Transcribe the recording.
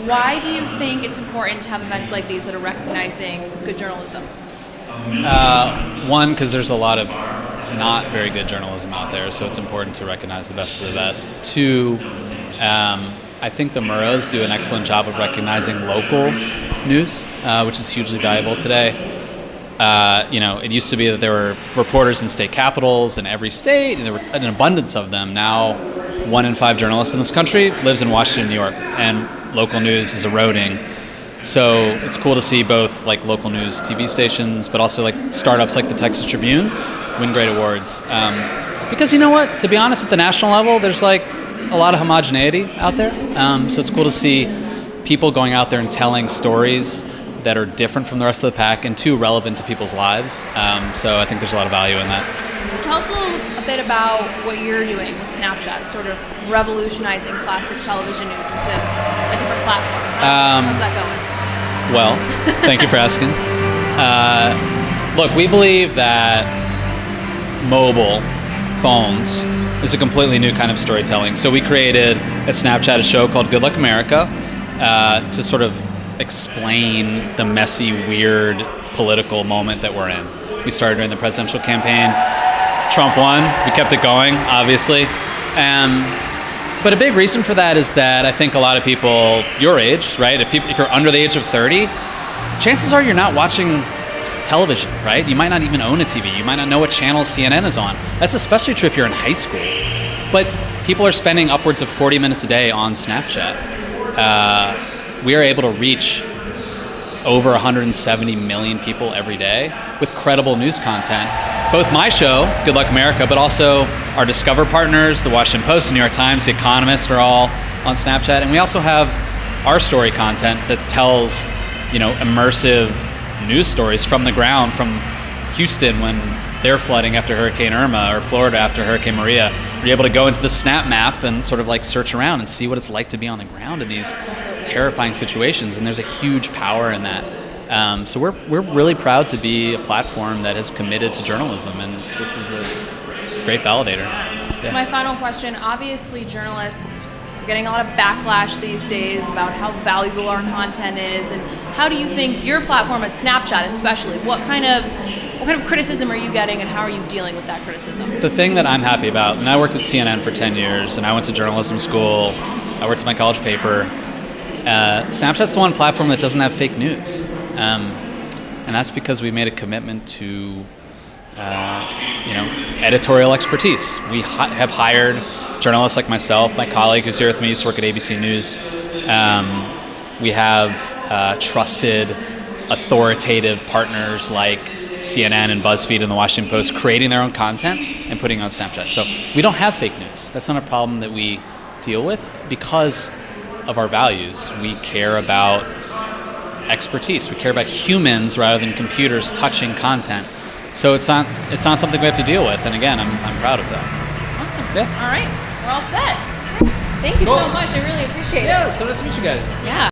Why do you think it's important to have events like these that are recognizing good journalism? One, because there's a lot of not very good journalism out there, so it's important to recognize the best of the best. Two, I think the Murrows do an excellent job of recognizing local news, which is hugely valuable today. It used to be that there were reporters in state capitals in every state, and there were an abundance of them. Now, 1 in 5 journalists in this country lives in Washington, New York, and local news is eroding. So it's cool to see both like local news TV stations, but also like startups like the Texas Tribune win great awards. Because you know what? To be honest, at the national level, there's like a lot of homogeneity out there. So it's cool to see people going out there and telling stories that are different from the rest of the pack and too relevant to people's lives. So I think there's a lot of value in that. Tell us a bit about what you're doing with Snapchat, sort of revolutionizing classic television news into a different platform. How's that going? Well, thank you for asking. Look, we believe that mobile phones is a completely new kind of storytelling. So we created at Snapchat a show called Good Luck America to sort of explain the messy, weird political moment that we're in. We started during the presidential campaign. Trump won. We kept it going, obviously. But a big reason for that is that I think a lot of people your age, right? If you're under the age of 30, chances are you're not watching television, right? You might not even own a TV. You might not know what channel CNN is on. That's especially true if you're in high school. But people are spending upwards of 40 minutes a day on Snapchat. We are able to reach over 170 million people every day with credible news content. Both my show, Good Luck America, but also our Discover partners, the Washington Post, the New York Times, the Economist are all on Snapchat. And we also have our story content that tells, immersive news stories from the ground, from Houston when they're flooding after Hurricane Irma, or Florida after Hurricane Maria. We're able to go into the Snap Map and sort of like search around and see what it's like to be on the ground in these terrifying situations. And there's a huge power in that. So we're really proud to be a platform that is committed to journalism, and this is a great validator. Yeah. My final question, obviously journalists are getting a lot of backlash these days about how valuable our content is, and how do you think your platform at Snapchat especially, what kind of criticism are you getting, and how are you dealing with that criticism? The thing that I'm happy about, and I worked at CNN for 10 years, and I went to journalism school, I worked at my college paper, Snapchat's the one platform that doesn't have fake news. And that's because we made a commitment to, editorial expertise. We have hired journalists like myself, my colleague who's here with me, used to work at ABC News. We have trusted, authoritative partners like CNN and BuzzFeed and the Washington Post creating their own content and putting it on Snapchat. So we don't have fake news. That's not a problem that we deal with because of our values. We care about expertise. We care about humans rather than computers touching content. So it's not something we have to deal with. And again, I'm proud of that. Awesome. Yeah. All right. We're all set. Thank you so much. I really appreciate it. Yeah, so nice to meet you guys. Yeah.